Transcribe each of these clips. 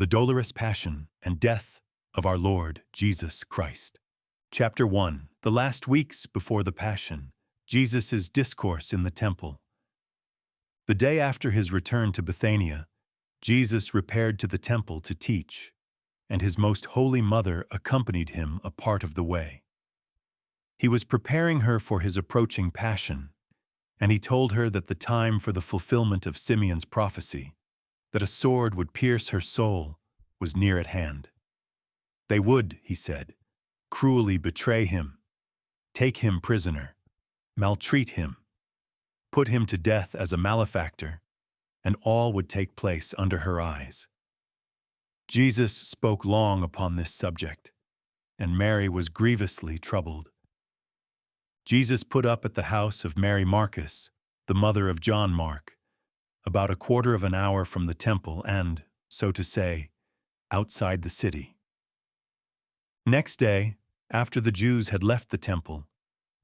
the dolorous passion and death of our Lord Jesus Christ. Chapter 1. The last weeks before the Passion, Jesus' Discourse in the Temple. The day after his return to Bethania, Jesus repaired to the temple to teach, and his most holy mother accompanied him a part of the way. He was preparing her for his approaching Passion, and he told her that the time for the fulfillment of Simeon's prophecy, that a sword would pierce her soul, was near at hand. They would, he said, cruelly betray him, take him prisoner, maltreat him, put him to death as a malefactor, and all would take place under her eyes. Jesus spoke long upon this subject, and Mary was grievously troubled. Jesus put up at the house of Mary Marcus, the mother of John Mark, about a quarter of an hour from the temple and, so to say, outside the city. Next day, after the Jews had left the temple,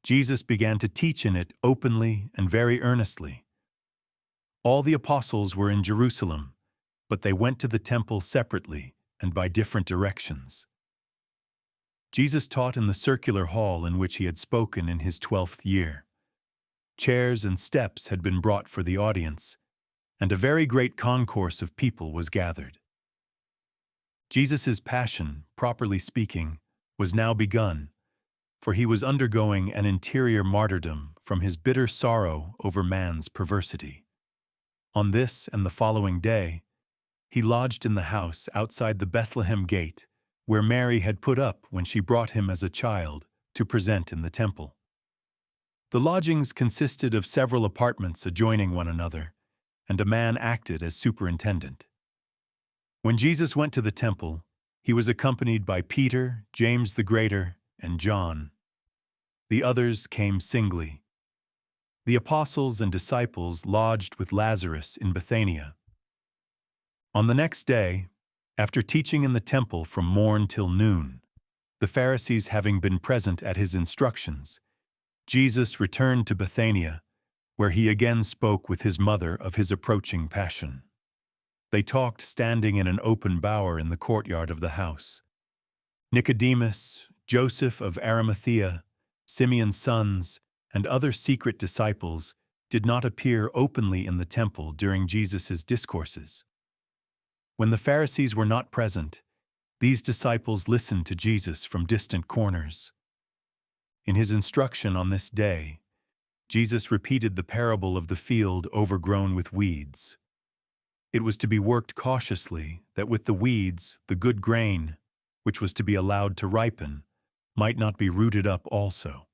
Jesus began to teach in it openly and very earnestly. All the apostles were in Jerusalem, but they went to the temple separately and by different directions. Jesus taught in the circular hall in which he had spoken in his 12th year. Chairs and steps had been brought for the audience, and a very great concourse of people was gathered. Jesus' passion, properly speaking, was now begun, for he was undergoing an interior martyrdom from his bitter sorrow over man's perversity. On this and the following day, he lodged in the house outside the Bethlehem gate, where Mary had put up when she brought him as a child to present in the temple. The lodgings consisted of several apartments adjoining one another, and a man acted as superintendent. When Jesus went to the temple, he was accompanied by Peter, James the Greater, and John. The others came singly. The apostles and disciples lodged with Lazarus in Bethania. On the next day, after teaching in the temple from morn till noon, the Pharisees having been present at his instructions, Jesus returned to Bethania, where he again spoke with his mother of his approaching Passion. They talked standing in an open bower in the courtyard of the house. Nicodemus, Joseph of Arimathea, Simeon's sons, and other secret disciples did not appear openly in the temple during Jesus' discourses. When the Pharisees were not present, these disciples listened to Jesus from distant corners. In his instruction on this day, Jesus repeated the parable of the field overgrown with weeds. It was to be worked cautiously that with the weeds, the good grain, which was to be allowed to ripen, might not be rooted up also.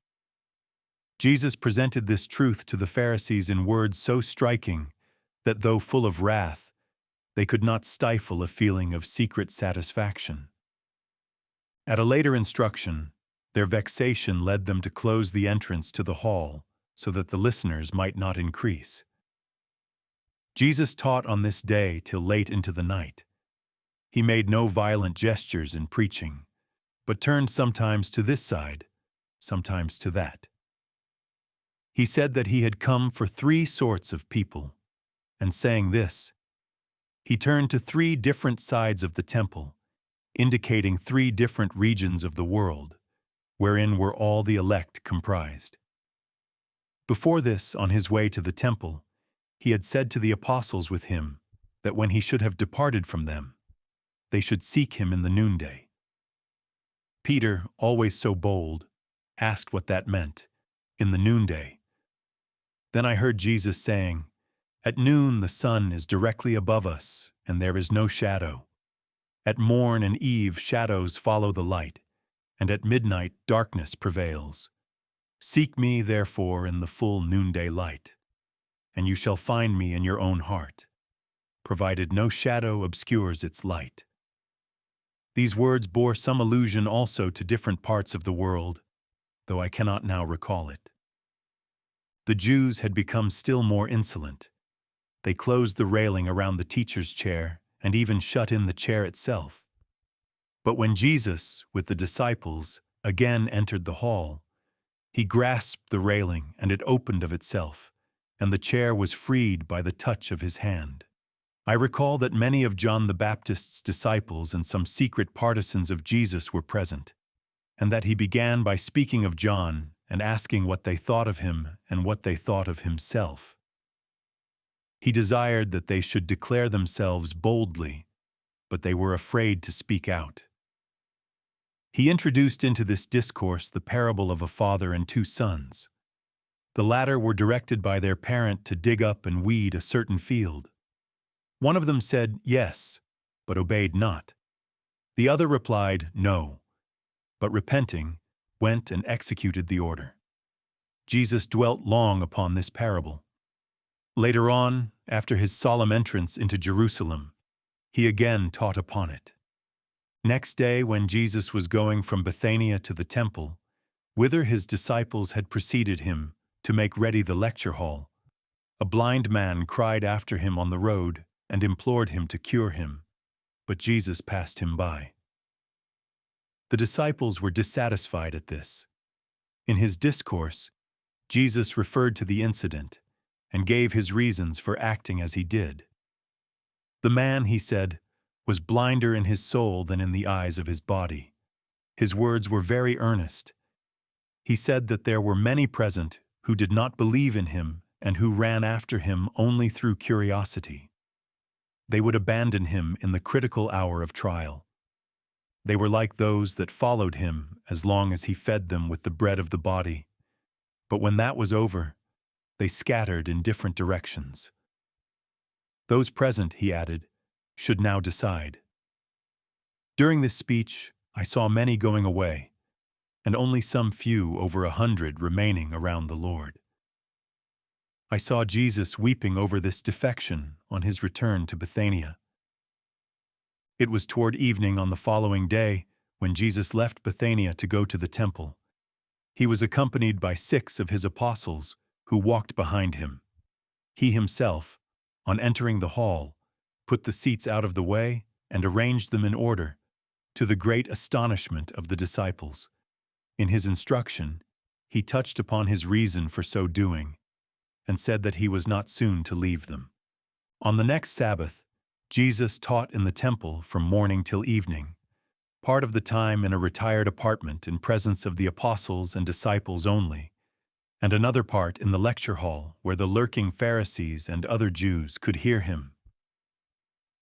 Jesus presented this truth to the Pharisees in words so striking that though full of wrath, they could not stifle a feeling of secret satisfaction. At a later instruction, their vexation led them to close the entrance to the hall so that the listeners might not increase. Jesus taught on this day till late into the night. He made no violent gestures in preaching, but turned sometimes to this side, sometimes to that. He said that he had come for 3 sorts of people, and saying this, he turned to 3 different sides of the temple, indicating 3 different regions of the world, wherein were all the elect comprised. Before this, on his way to the temple, he had said to the apostles with him that when he should have departed from them, they should seek him in the noonday. Peter, always so bold, asked what that meant, in the noonday. Then I heard Jesus saying, "At noon the sun is directly above us, and there is no shadow. At morn and eve shadows follow the light, and at midnight darkness prevails. Seek me, therefore, in the full noonday light, and you shall find me in your own heart, provided no shadow obscures its light." These words bore some allusion also to different parts of the world, though I cannot now recall it. The Jews had become still more insolent. They closed the railing around the teacher's chair and even shut in the chair itself. But when Jesus, with the disciples, again entered the hall, he grasped the railing and it opened of itself, and the chair was freed by the touch of his hand. I recall that many of John the Baptist's disciples and some secret partisans of Jesus were present, and that he began by speaking of John and asking what they thought of him and what they thought of himself. He desired that they should declare themselves boldly, but they were afraid to speak out. He introduced into this discourse the parable of a father and two sons. The latter were directed by their parent to dig up and weed a certain field. One of them said, "Yes," but obeyed not. The other replied, "No," but repenting, went and executed the order. Jesus dwelt long upon this parable. Later on, after his solemn entrance into Jerusalem, he again taught upon it. Next day, when Jesus was going from Bethania to the temple, whither his disciples had preceded him to make ready the lecture hall, a blind man cried after him on the road and implored him to cure him, but Jesus passed him by. The disciples were dissatisfied at this. In his discourse, Jesus referred to the incident and gave his reasons for acting as he did. The man, he said, was blinder in his soul than in the eyes of his body. His words were very earnest. He said that there were many present who did not believe in him and who ran after him only through curiosity. They would abandon him in the critical hour of trial. They were like those that followed him as long as he fed them with the bread of the body. But when that was over, they scattered in different directions. Those present, he added, should now decide. During this speech, I saw many going away, and only some few, over 100, remaining around the Lord. I saw Jesus weeping over this defection on his return to Bethania. It was toward evening on the following day when Jesus left Bethania to go to the temple. He was accompanied by 6 of his apostles who walked behind him. He himself, on entering the hall, put the seats out of the way and arranged them in order, to the great astonishment of the disciples. In his instruction, he touched upon his reason for so doing, and said that he was not soon to leave them. On the next Sabbath, Jesus taught in the temple from morning till evening, part of the time in a retired apartment in presence of the apostles and disciples only, and another part in the lecture hall where the lurking Pharisees and other Jews could hear him.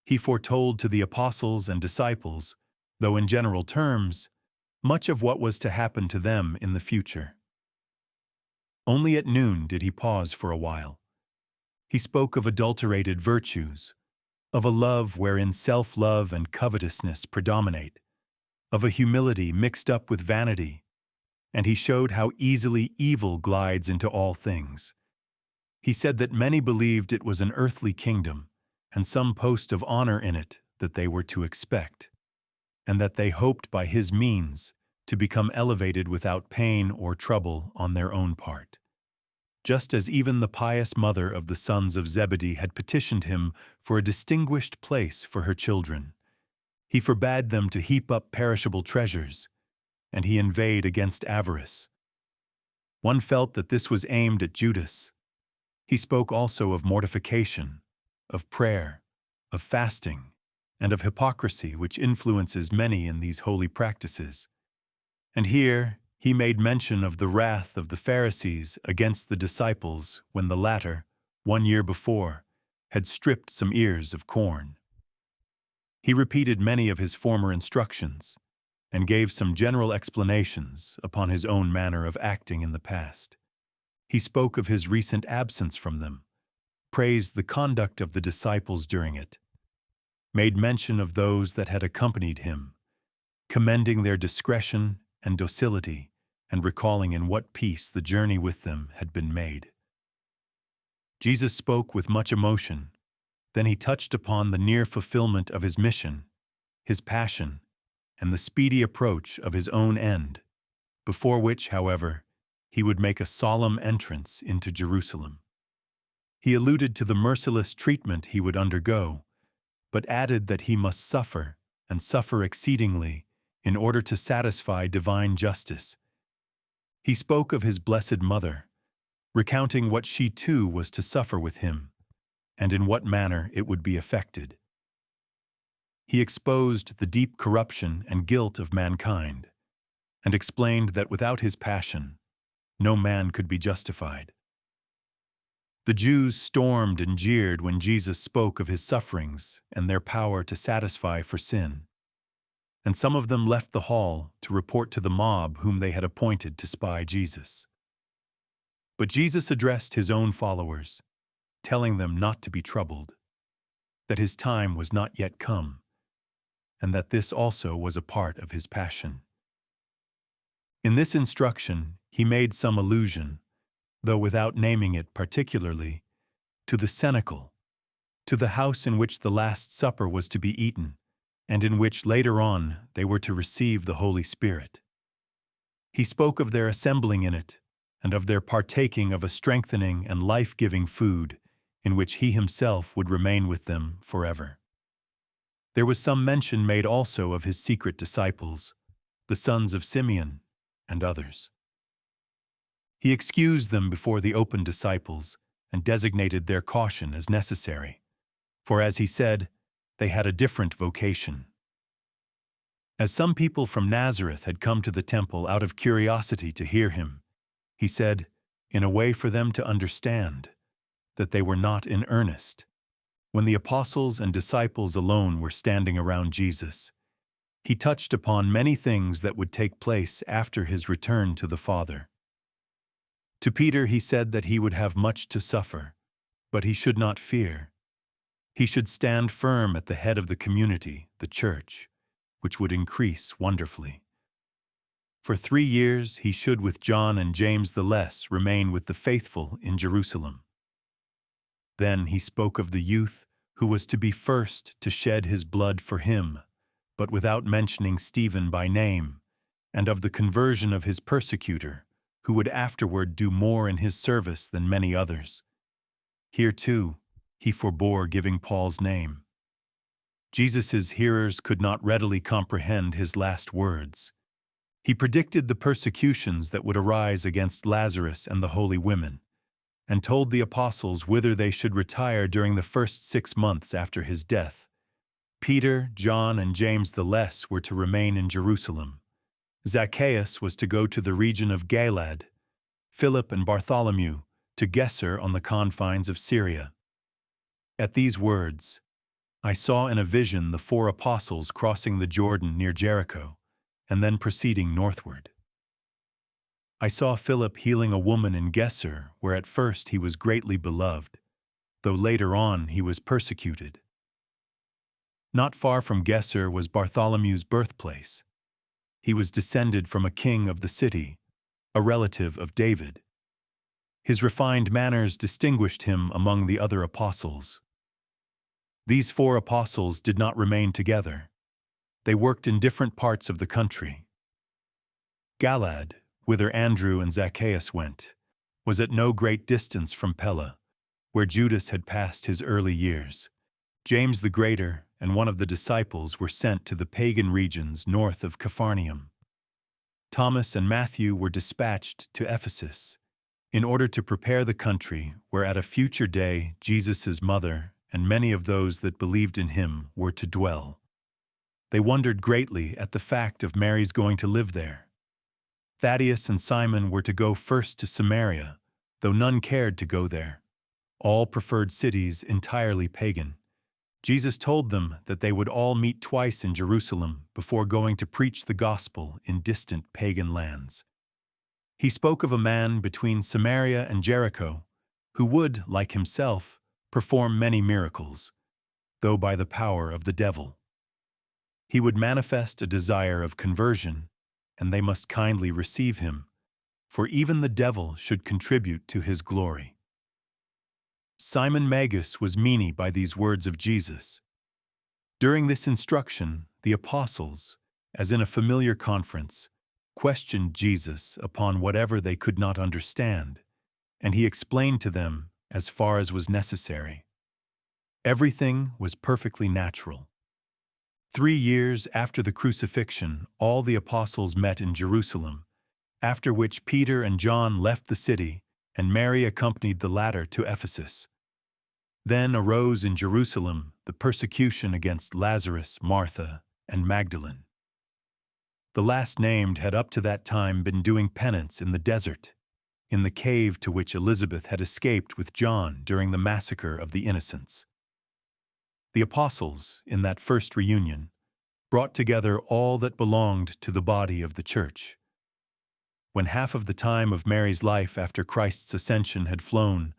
He foretold to the apostles and disciples, though in general terms, much of what was to happen to them in the future. Only at noon did he pause for a while. He spoke of adulterated virtues, of a love wherein self-love and covetousness predominate, of a humility mixed up with vanity, and he showed how easily evil glides into all things. He said that many believed it was an earthly kingdom, and some post of honor in it that they were to expect, and that they hoped by his means to become elevated without pain or trouble on their own part. Just as even the pious mother of the sons of Zebedee had petitioned him for a distinguished place for her children, he forbade them to heap up perishable treasures, and he inveighed against avarice. One felt that this was aimed at Judas. He spoke also of mortification, of prayer, of fasting, and of hypocrisy which influences many in these holy practices. And here he made mention of the wrath of the Pharisees against the disciples when the latter, 1 year before, had stripped some ears of corn. He repeated many of his former instructions and gave some general explanations upon his own manner of acting in the past. He spoke of his recent absence from them, praised the conduct of the disciples during it, made mention of those that had accompanied him, commending their discretion and docility, and recalling in what peace the journey with them had been made. Jesus spoke with much emotion. Then he touched upon the near fulfillment of his mission, his passion, and the speedy approach of his own end, before which, however, he would make a solemn entrance into Jerusalem. He alluded to the merciless treatment he would undergo, but added that he must suffer, and suffer exceedingly, in order to satisfy divine justice. He spoke of his Blessed Mother, recounting what she too was to suffer with him, and in what manner it would be effected. He exposed the deep corruption and guilt of mankind, and explained that without his passion, no man could be justified. The Jews stormed and jeered when Jesus spoke of his sufferings and their power to satisfy for sin, and some of them left the hall to report to the mob whom they had appointed to spy Jesus. But Jesus addressed his own followers, telling them not to be troubled, that his time was not yet come, and that this also was a part of his passion. In this instruction, he made some allusion, though without naming it particularly, to the cenacle, to the house in which the Last Supper was to be eaten, and in which later on they were to receive the Holy Spirit. He spoke of their assembling in it, and of their partaking of a strengthening and life-giving food, in which he himself would remain with them forever. There was some mention made also of his secret disciples, the sons of Simeon, and others. He excused them before the open disciples and designated their caution as necessary, for as he said, they had a different vocation. As some people from Nazareth had come to the temple out of curiosity to hear him, he said, in a way for them to understand, that they were not in earnest. When the apostles and disciples alone were standing around Jesus, he touched upon many things that would take place after his return to the Father. To Peter he said that he would have much to suffer, but he should not fear. He should stand firm at the head of the community, the church, which would increase wonderfully. For 3 years he should with John and James the Less remain with the faithful in Jerusalem. Then he spoke of the youth who was to be first to shed his blood for him, but without mentioning Stephen by name, and of the conversion of his persecutor, who would afterward do more in his service than many others. Here, too, he forbore giving Paul's name. Jesus' hearers could not readily comprehend his last words. He predicted the persecutions that would arise against Lazarus and the holy women, and told the apostles whither they should retire during the first 6 months after his death. Peter, John, and James the Less were to remain in Jerusalem. Zacchaeus was to go to the region of Galilee, Philip and Bartholomew to Gesser on the confines of Syria. At these words, I saw in a vision the 4 apostles crossing the Jordan near Jericho, and then proceeding northward. I saw Philip healing a woman in Gesser, where at first he was greatly beloved, though later on he was persecuted. Not far from Gesser was Bartholomew's birthplace. He was descended from a king of the city, a relative of David. His refined manners distinguished him among the other apostles. These 4 apostles did not remain together. They worked in different parts of the country. Galilee, whither Andrew and Zacchaeus went, was at no great distance from Pella, where Judas had passed his early years. James the Greater and one of the disciples were sent to the pagan regions north of Capharnaum. Thomas and Matthew were dispatched to Ephesus in order to prepare the country where at a future day Jesus' mother and many of those that believed in him were to dwell. They wondered greatly at the fact of Mary's going to live there. Thaddeus and Simon were to go first to Samaria, though none cared to go there. All preferred cities entirely pagan. Jesus told them that they would all meet twice in Jerusalem before going to preach the gospel in distant pagan lands. He spoke of a man between Samaria and Jericho who would, like himself, perform many miracles, though by the power of the devil. He would manifest a desire of conversion, and they must kindly receive him, for even the devil should contribute to his glory. Simon Magus was meany by these words of Jesus. During this instruction, the apostles, as in a familiar conference, questioned Jesus upon whatever they could not understand, and he explained to them as far as was necessary. Everything was perfectly natural. 3 years after the crucifixion, all the apostles met in Jerusalem, after which Peter and John left the city, and Mary accompanied the latter to Ephesus. Then arose in Jerusalem the persecution against Lazarus, Martha, and Magdalene. The last named had up to that time been doing penance in the desert, in the cave to which Elizabeth had escaped with John during the massacre of the innocents. The apostles, in that first reunion, brought together all that belonged to the body of the church. When half of the time of Mary's life after Christ's ascension had flown,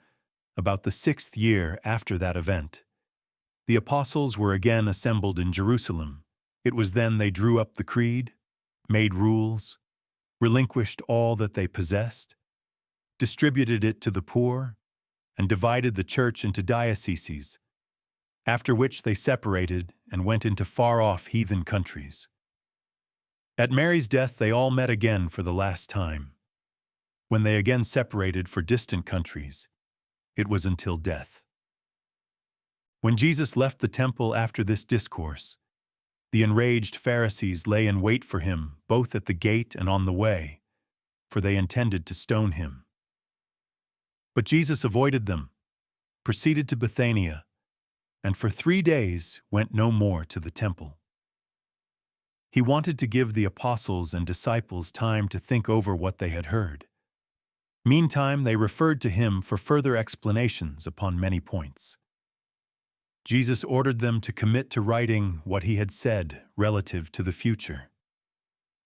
about the 6th year after that event, the apostles were again assembled in Jerusalem. It was then they drew up the creed, made rules, relinquished all that they possessed, distributed it to the poor, and divided the church into dioceses, after which they separated and went into far-off heathen countries. At Mary's death they all met again for the last time. When they again separated for distant countries, it was until death. When Jesus left the temple after this discourse, the enraged Pharisees lay in wait for him both at the gate and on the way, for they intended to stone him. But Jesus avoided them, proceeded to Bethania, and for 3 days went no more to the temple. He wanted to give the apostles and disciples time to think over what they had heard. Meantime, they referred to him for further explanations upon many points. Jesus ordered them to commit to writing what he had said relative to the future.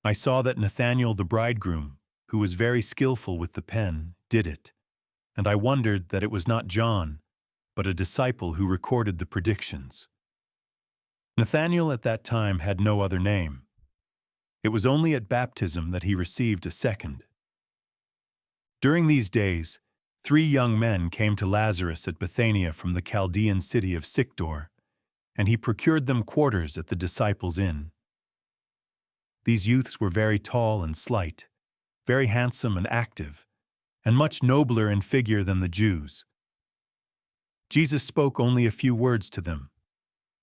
I saw that Nathanael the bridegroom, who was very skillful with the pen, did it, and I wondered that it was not John, but a disciple who recorded the predictions. Nathanael at that time had no other name. It was only at baptism that he received a second. During these days, 3 young men came to Lazarus at Bethania from the Chaldean city of Sychar, and he procured them quarters at the disciples' inn. These youths were very tall and slight, very handsome and active, and much nobler in figure than the Jews. Jesus spoke only a few words to them.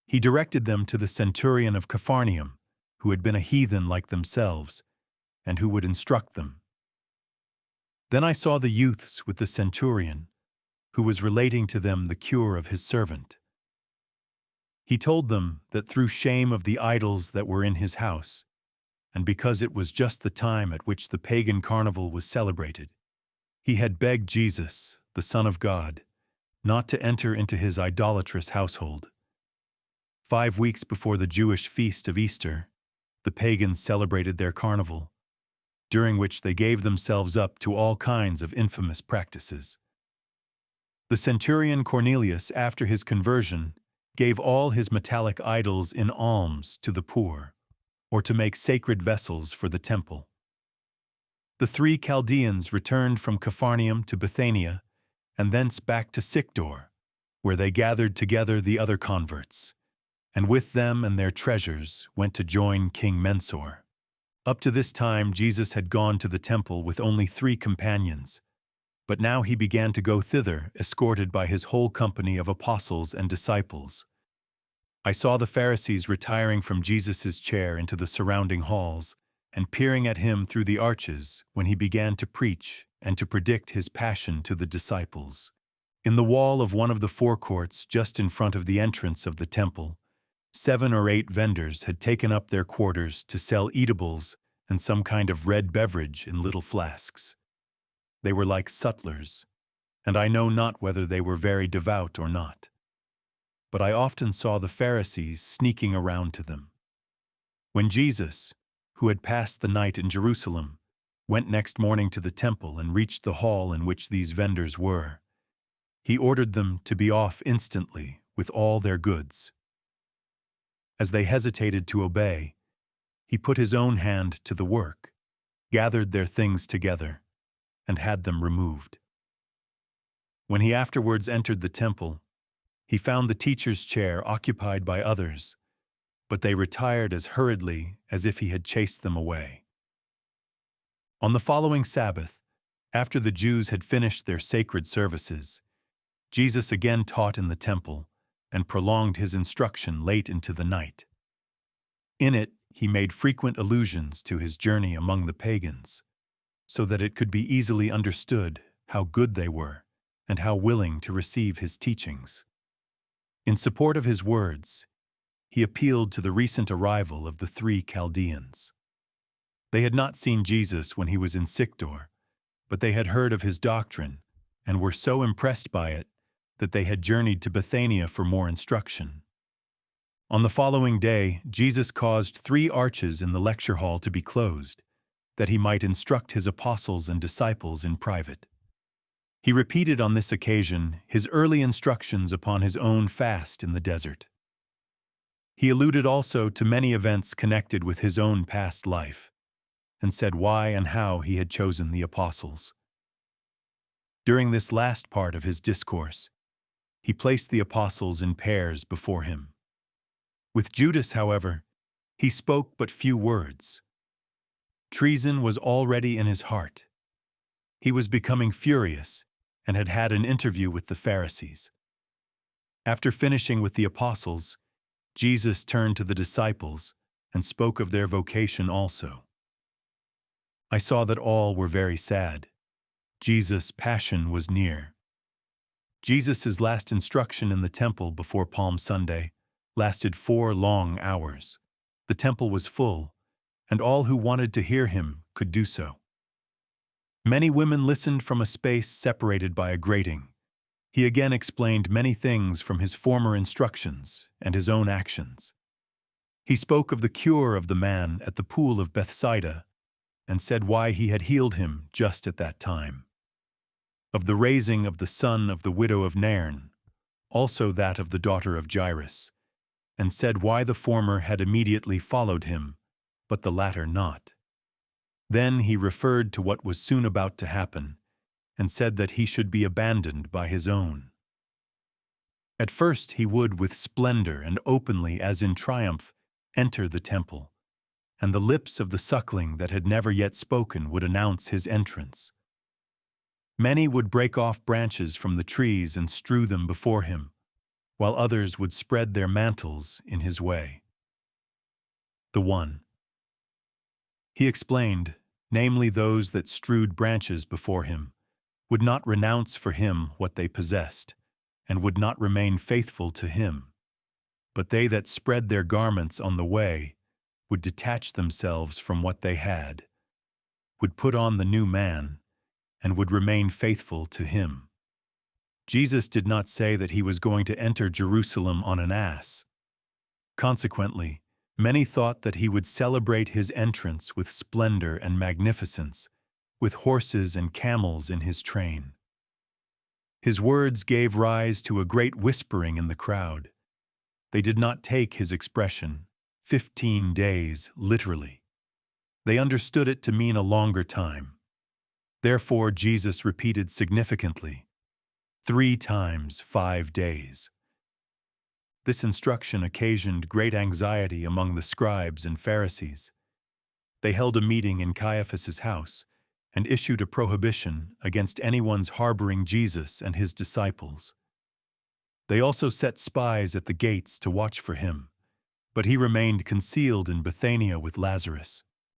He directed them to the centurion of Capharnaum, who had been a heathen like themselves, and who would instruct them. Then I saw the youths with the centurion, who was relating to them the cure of his servant. He told them that through shame of the idols that were in his house, and because it was just the time at which the pagan carnival was celebrated, he had begged Jesus, the Son of God, not to enter into his idolatrous household. 5 weeks before the Jewish feast of Easter, the pagans celebrated their carnival, during which they gave themselves up to all kinds of infamous practices. The centurion Cornelius, after his conversion, gave all his metallic idols in alms to the poor, or to make sacred vessels for the temple. The 3 Chaldeans returned from Capharnaum to Bethania, and thence back to Sychar, where they gathered together the other converts, and with them and their treasures went to join King Mentor. Up to this time Jesus had gone to the temple with only 3 companions, but now he began to go thither, escorted by his whole company of apostles and disciples. I saw the Pharisees retiring from Jesus' chair into the surrounding halls, and peering at him through the arches when he began to preach and to predict his passion to the disciples. In the wall of one of the forecourts, just in front of the entrance of the temple, 7 or 8 vendors had taken up their quarters to sell eatables and some kind of red beverage in little flasks. They were like sutlers, and I know not whether they were very devout or not. But I often saw the Pharisees sneaking around to them. When Jesus, who had passed the night in Jerusalem, went next morning to the temple and reached the hall in which these vendors were, he ordered them to be off instantly with all their goods. As they hesitated to obey, he put his own hand to the work, gathered their things together, and had them removed. When he afterwards entered the temple, he found the teacher's chair occupied by others, but they retired as hurriedly as if he had chased them away. On the following Sabbath, after the Jews had finished their sacred services, Jesus again taught in the temple and prolonged his instruction late into the night. In it, he made frequent allusions to his journey among the pagans, so that it could be easily understood how good they were and how willing to receive his teachings. In support of his words, he appealed to the recent arrival of the 3 Chaldeans. They had not seen Jesus when he was in Sychar, but they had heard of his doctrine and were so impressed by it that they had journeyed to Bethania for more instruction. On the following day, Jesus caused 3 arches in the lecture hall to be closed, that he might instruct his apostles and disciples in private. He repeated on this occasion his early instructions upon his own fast in the desert. He alluded also to many events connected with his own past life, and said why and how he had chosen the apostles. During this last part of his discourse, he placed the apostles in pairs before him. With Judas, however, he spoke but few words. Treason was already in his heart. He was becoming furious and had had an interview with the Pharisees. After finishing with the apostles, Jesus turned to the disciples and spoke of their vocation also. I saw that all were very sad. Jesus' passion was near. Jesus' last instruction in the temple before Palm Sunday lasted 4 long hours. The temple was full, and all who wanted to hear him could do so. Many women listened from a space separated by a grating. He again explained many things from his former instructions and his own actions. He spoke of the cure of the man at the pool of Bethsaida and said why he had healed him just at that time. Of the raising of the son of the widow of Nain, also that of the daughter of Jairus, and said why the former had immediately followed him, but the latter not. Then he referred to what was soon about to happen, and said that he should be abandoned by his own. At first he would, with splendor and openly as in triumph, enter the temple, and the lips of the suckling that had never yet spoken would announce his entrance. Many would break off branches from the trees and strew them before him, while others would spread their mantles in his way. The one. He explained, namely those that strewed branches before him, would not renounce for him what they possessed, and would not remain faithful to him. But they that spread their garments on the way would detach themselves from what they had, would put on the new man, and would remain faithful to him. Jesus did not say that he was going to enter Jerusalem on an ass. Consequently, many thought that he would celebrate his entrance with splendor and magnificence, with horses and camels in his train. His words gave rise to a great whispering in the crowd. They did not take his expression, 15 days, literally. They understood it to mean a longer time. Therefore, Jesus repeated significantly, 3 times 5 days. This instruction occasioned great anxiety among the scribes and Pharisees. They held a meeting in Caiaphas's house and issued a prohibition against anyone's harboring Jesus and his disciples. They also set spies at the gates to watch for him, but he remained concealed in Bethania with Lazarus.